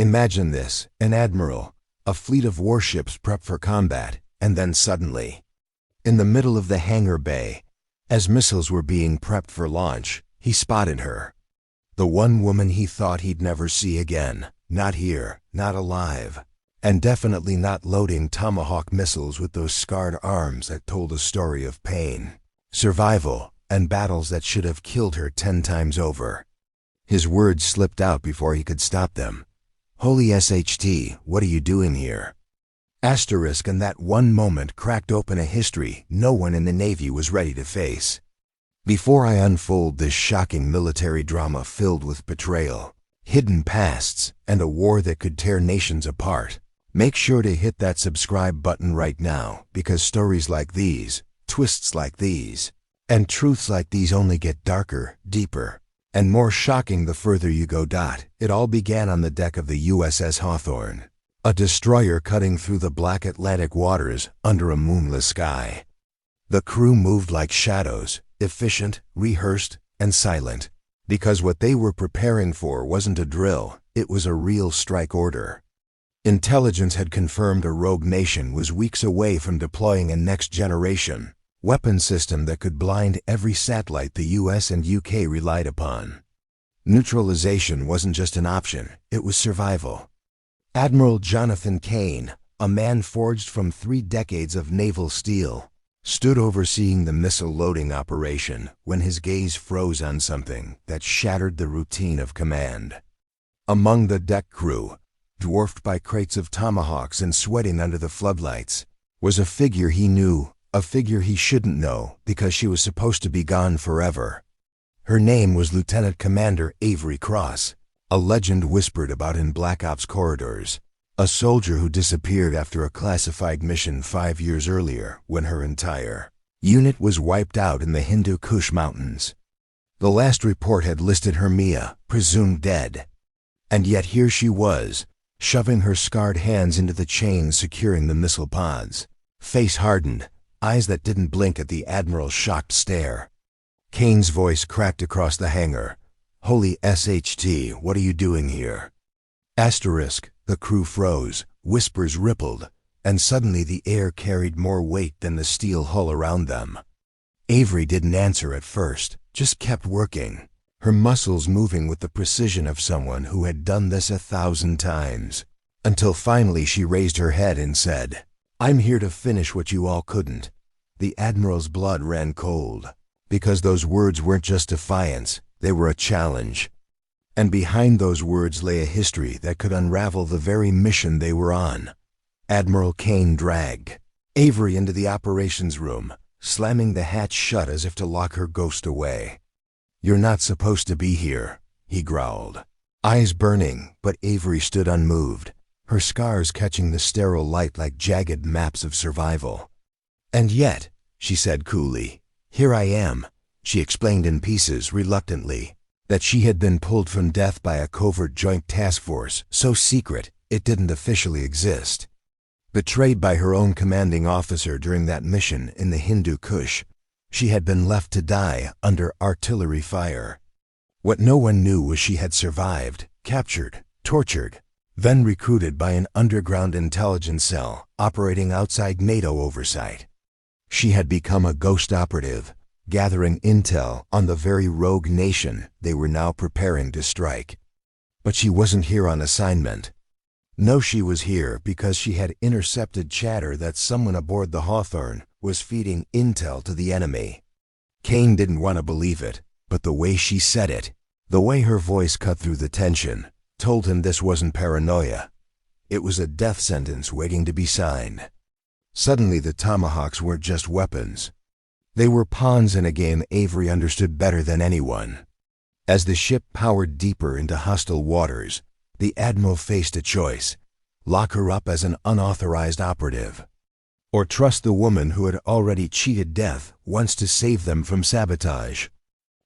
Imagine this, an admiral, a fleet of warships prepped for combat, and then suddenly, in the middle of the hangar bay, as missiles were being prepped for launch, he spotted her. The one woman he thought he'd never see again, not here, not alive, and definitely not loading Tomahawk missiles with those scarred arms that told a story of pain, survival, and battles that should have killed her 10 times over. His words slipped out before he could stop them. "Holy SHT, what are you doing here?" Asterisk, in that one moment cracked open a history no one in the Navy was ready to face. Before I unfold this shocking military drama filled with betrayal, hidden pasts, and a war that could tear nations apart, make sure to hit that subscribe button right now, because stories like these, twists like these, and truths like these only get darker, deeper, and more shocking the further you go. It all began on the deck of the USS Hawthorne, a destroyer cutting through the black Atlantic waters under a moonless sky. The crew moved like shadows, efficient, rehearsed, and silent, because what they were preparing for wasn't a drill, it was a real strike order. Intelligence had confirmed a rogue nation was weeks away from deploying a next-generation weapon system that could blind every satellite the US and UK relied upon. Neutralization wasn't just an option, it was survival. Admiral Jonathan Kane, a man forged from 3 decades of naval steel, stood overseeing the missile loading operation when his gaze froze on something that shattered the routine of command. Among the deck crew, dwarfed by crates of Tomahawks and sweating under the floodlights, was a figure he knew, a figure he shouldn't know because she was supposed to be gone forever. Her name was Lieutenant Commander Avery Cross, a legend whispered about in Black Ops corridors, a soldier who disappeared after a classified mission 5 years earlier when her entire unit was wiped out in the Hindu Kush Mountains. The last report had listed her Mia, presumed dead. And yet here she was, shoving her scarred hands into the chains securing the missile pods, face hardened, eyes that didn't blink at the Admiral's shocked stare. Kane's voice cracked across the hangar. "Holy SHT, what are you doing here?" Asterisk, the crew froze, whispers rippled, and suddenly the air carried more weight than the steel hull around them. Avery didn't answer at first, just kept working, her muscles moving with the precision of someone who had done this 1,000 times, until finally she raised her head and said, "I'm here to finish what you all couldn't." The Admiral's blood ran cold, because those words weren't just defiance, they were a challenge. And behind those words lay a history that could unravel the very mission they were on. Admiral Kane dragged Avery into the operations room, slamming the hatch shut as if to lock her ghost away. "You're not supposed to be here," he growled, eyes burning, but Avery stood unmoved, her scars catching the sterile light like jagged maps of survival. "And yet," she said coolly, "here I am." She explained in pieces, reluctantly, that she had been pulled from death by a covert joint task force, so secret it didn't officially exist. Betrayed by her own commanding officer during that mission in the Hindu Kush, she had been left to die under artillery fire. What no one knew was she had survived, captured, tortured, then recruited by an underground intelligence cell operating outside NATO oversight. She had become a ghost operative, gathering intel on the very rogue nation they were now preparing to strike. But she wasn't here on assignment. No, she was here because she had intercepted chatter that someone aboard the Hawthorne was feeding intel to the enemy. Kane didn't want to believe it, but the way she said it, the way her voice cut through the tension, told him this wasn't paranoia. It was a death sentence waiting to be signed. Suddenly the Tomahawks weren't just weapons. They were pawns in a game Avery understood better than anyone. As the ship powered deeper into hostile waters, the Admiral faced a choice: lock her up as an unauthorized operative, or trust the woman who had already cheated death once to save them from sabotage.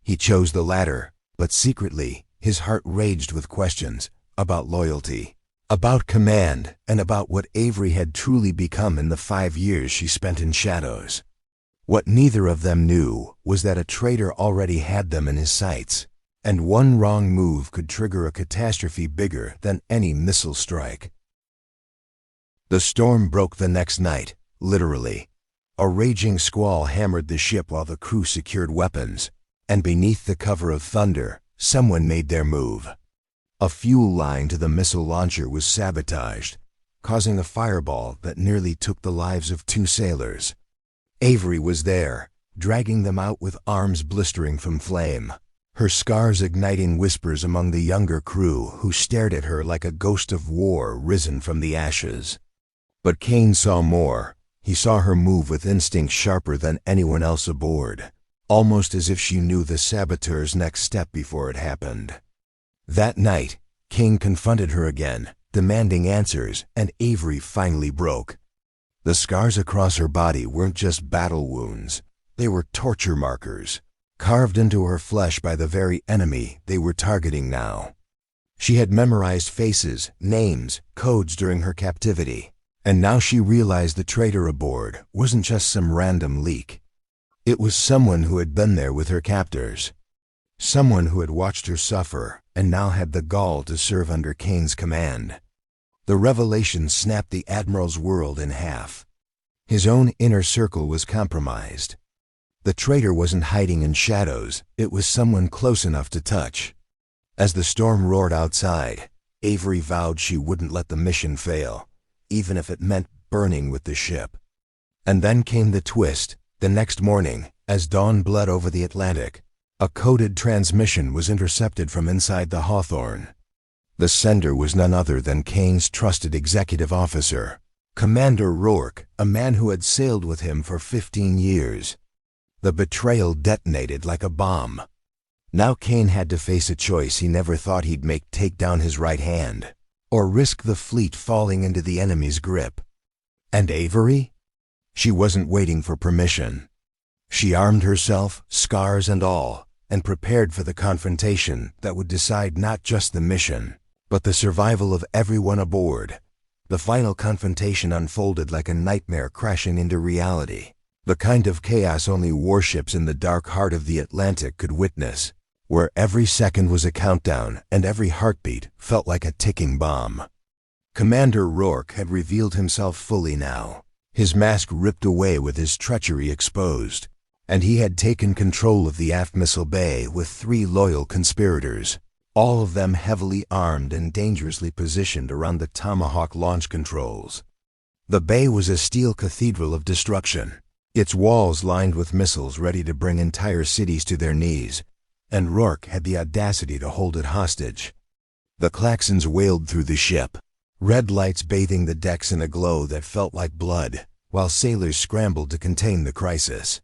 He chose the latter, but secretly, his heart raged with questions about loyalty, about command, and about what Avery had truly become in the 5 years she spent in shadows. What neither of them knew was that a traitor already had them in his sights, and one wrong move could trigger a catastrophe bigger than any missile strike. The storm broke the next night, literally. A raging squall hammered the ship while the crew secured weapons, and beneath the cover of thunder, someone made their move. A fuel line to the missile launcher was sabotaged, causing a fireball that nearly took the lives of 2 sailors. Avery was there, dragging them out with arms blistering from flame, her scars igniting whispers among the younger crew who stared at her like a ghost of war risen from the ashes. But Kane saw more. He saw her move with instinct sharper than anyone else aboard, almost as if she knew the saboteur's next step before it happened. That night, Kane confronted her again, demanding answers, and Avery finally broke. The scars across her body weren't just battle wounds. They were torture markers, carved into her flesh by the very enemy they were targeting now. She had memorized faces, names, codes during her captivity, and now she realized the traitor aboard wasn't just some random leak. It was someone who had been there with her captors. Someone who had watched her suffer and now had the gall to serve under Kane's command. The revelation snapped the Admiral's world in half. His own inner circle was compromised. The traitor wasn't hiding in shadows, it was someone close enough to touch. As the storm roared outside, Avery vowed she wouldn't let the mission fail, even if it meant burning with the ship. And then came the twist. The next morning, as dawn bled over the Atlantic, a coded transmission was intercepted from inside the Hawthorne. The sender was none other than Kane's trusted executive officer, Commander Rourke, a man who had sailed with him for 15 years. The betrayal detonated like a bomb. Now Kane had to face a choice he never thought he'd make: take down his right hand, or risk the fleet falling into the enemy's grip. And Avery? She wasn't waiting for permission. She armed herself, scars and all, and prepared for the confrontation that would decide not just the mission, but the survival of everyone aboard. The final confrontation unfolded like a nightmare crashing into reality, the kind of chaos only warships in the dark heart of the Atlantic could witness, where every second was a countdown and every heartbeat felt like a ticking bomb. Commander Rourke had revealed himself fully now, his mask ripped away with his treachery exposed, and he had taken control of the aft missile bay with 3 loyal conspirators, all of them heavily armed and dangerously positioned around the Tomahawk launch controls. The bay was a steel cathedral of destruction, its walls lined with missiles ready to bring entire cities to their knees, and Rourke had the audacity to hold it hostage. The klaxons wailed through the ship, red lights bathing the decks in a glow that felt like blood, while sailors scrambled to contain the crisis.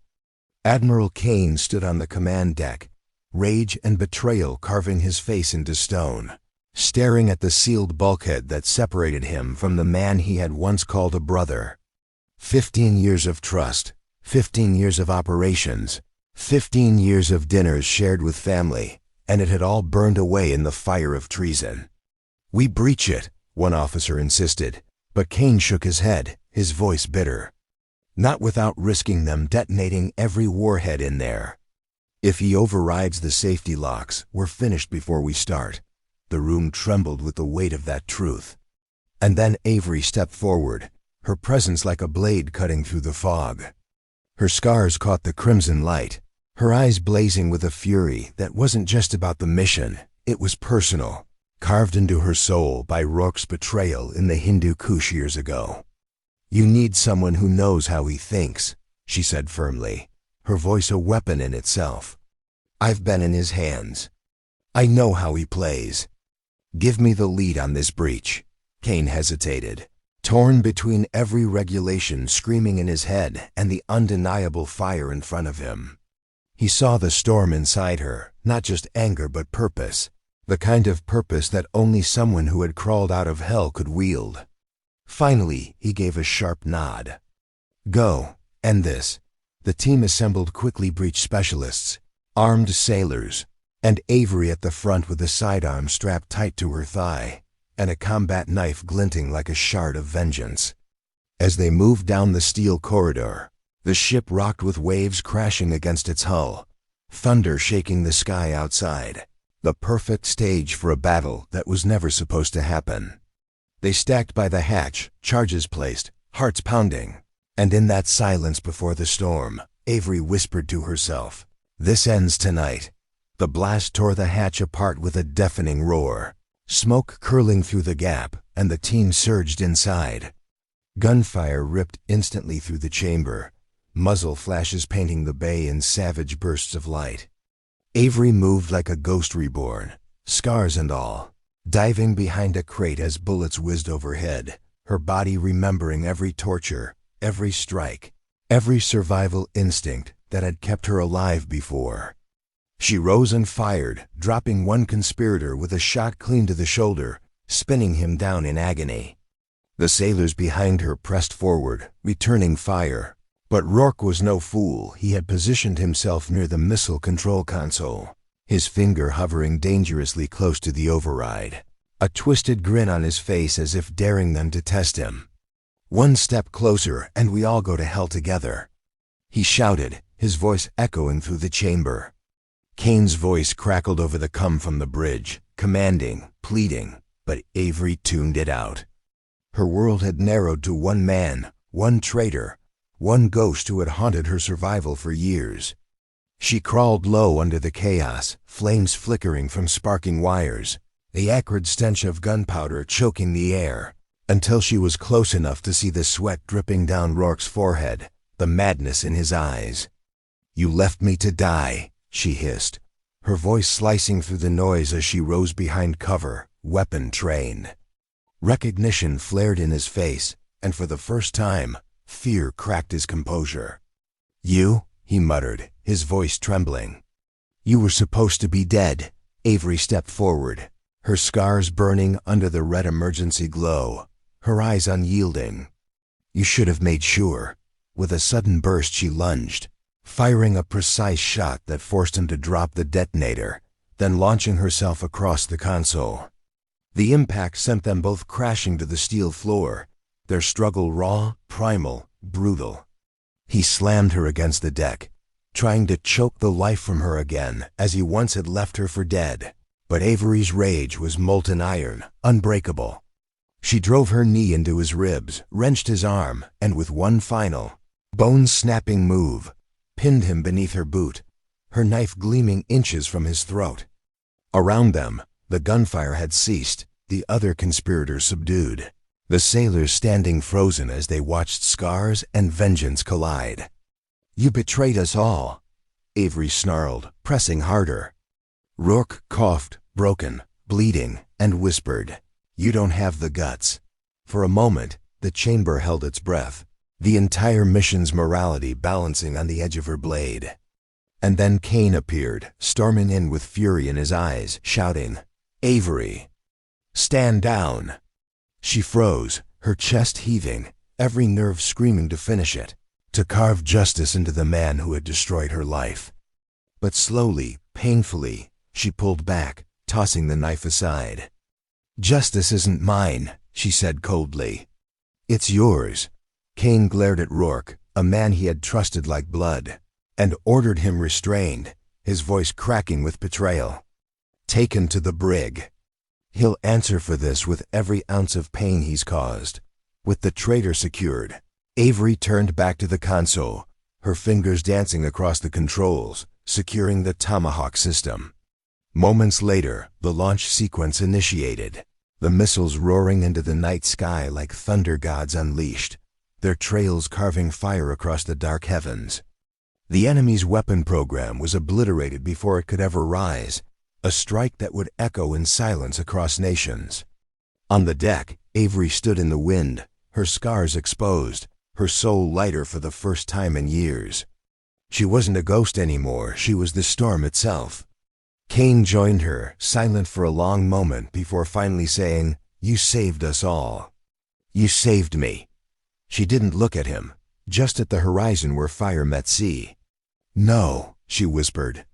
Admiral Kane stood on the command deck, rage and betrayal carving his face into stone, staring at the sealed bulkhead that separated him from the man he had once called a brother. 15 years of trust, 15 years of operations, 15 years of dinners shared with family, and it had all burned away in the fire of treason. "We breach it," one officer insisted, but Kane shook his head, his voice bitter. "Not without risking them detonating every warhead in there. If he overrides the safety locks, we're finished before we start." The room trembled with the weight of that truth. And then Avery stepped forward, her presence like a blade cutting through the fog. Her scars caught the crimson light, her eyes blazing with a fury that wasn't just about the mission, it was personal, carved into her soul by Rourke's betrayal in the Hindu Kush years ago. "You need someone who knows how he thinks," she said firmly, her voice a weapon in itself. "I've been in his hands. I know how he plays. Give me the lead on this breach." Kane hesitated, torn between every regulation screaming in his head and the undeniable fire in front of him. He saw the storm inside her, not just anger but purpose, the kind of purpose that only someone who had crawled out of hell could wield. Finally, he gave a sharp nod. "Go, end this." The team assembled quickly breach specialists, armed sailors, and Avery at the front with a sidearm strapped tight to her thigh, and a combat knife glinting like a shard of vengeance. As they moved down the steel corridor, the ship rocked with waves crashing against its hull, thunder shaking the sky outside, The perfect stage for a battle that was never supposed to happen. They stacked by the hatch, charges placed, hearts pounding. And in that silence before the storm, Avery whispered to herself, "This ends tonight." The blast tore the hatch apart with a deafening roar. Smoke curling through the gap, and the team surged inside. Gunfire ripped instantly through the chamber, muzzle flashes painting the bay in savage bursts of light. Avery moved like a ghost reborn, scars and all, diving behind a crate as bullets whizzed overhead, her body remembering every torture, every strike, every survival instinct that had kept her alive before. She rose and fired, dropping one conspirator with a shot clean to the shoulder, spinning him down in agony. The sailors behind her pressed forward, returning fire. But Rourke was no fool. He had positioned himself near the missile control console, his finger hovering dangerously close to the override, a twisted grin on his face as if daring them to test him. "One step closer, and we all go to hell together," he shouted, his voice echoing through the chamber. Kane's voice crackled over the cum from the bridge, commanding, pleading, but Avery tuned it out. Her world had narrowed to one man, one traitor, one ghost who had haunted her survival for years. She crawled low under the chaos, flames flickering from sparking wires, the acrid stench of gunpowder choking the air, until she was close enough to see the sweat dripping down Rourke's forehead, the madness in his eyes. "You left me to die," she hissed, her voice slicing through the noise as she rose behind cover, weapon trained. Recognition flared in his face, and for the first time, fear cracked his composure. "You?" he muttered, his voice trembling. "You were supposed to be dead." Avery stepped forward, her scars burning under the red emergency glow, her eyes unyielding. "You should have made sure." With a sudden burst she lunged, firing a precise shot that forced him to drop the detonator, then launching herself across the console. The impact sent them both crashing to the steel floor, their struggle raw, primal, brutal. He slammed her against the deck, trying to choke the life from her again as he once had left her for dead. But Avery's rage was molten iron, unbreakable. She drove her knee into his ribs, wrenched his arm, and with one final, bone-snapping move, pinned him beneath her boot, her knife gleaming inches from his throat. Around them, the gunfire had ceased, the other conspirators subdued, the sailors standing frozen as they watched scars and vengeance collide. "You betrayed us all," Avery snarled, pressing harder. Rourke coughed, broken, bleeding, and whispered, "You don't have the guts." For a moment, the chamber held its breath, the entire mission's morality balancing on the edge of her blade. And then Kane appeared, storming in with fury in his eyes, shouting, "Avery, stand down!" She froze, her chest heaving, every nerve screaming to finish it, to carve justice into the man who had destroyed her life. But slowly, painfully, she pulled back, tossing the knife aside. "Justice isn't mine," she said coldly. "It's yours." Kane glared at Rourke, a man he had trusted like blood, and ordered him restrained, his voice cracking with betrayal. "Taken to the brig. He'll answer for this with every ounce of pain he's caused." With the traitor secured, Avery turned back to the console, her fingers dancing across the controls, securing the Tomahawk system. Moments later, the launch sequence initiated, the missiles roaring into the night sky like thunder gods unleashed, their trails carving fire across the dark heavens. The enemy's weapon program was obliterated before it could ever rise, a strike that would echo in silence across nations. On the deck, Avery stood in the wind, her scars exposed, her soul lighter for the first time in years. She wasn't a ghost anymore, she was the storm itself. Kane joined her, silent for a long moment before finally saying, "You saved us all. You saved me." She didn't look at him, just at the horizon where fire met sea. "No," she whispered.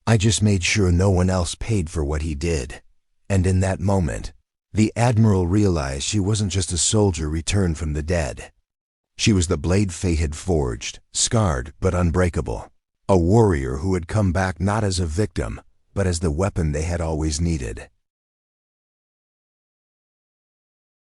"I just made sure no one else paid for what he did." And in that moment, the Admiral realized she wasn't just a soldier returned from the dead. She was the blade fate had forged, scarred but unbreakable. A warrior who had come back not as a victim, but as the weapon they had always needed.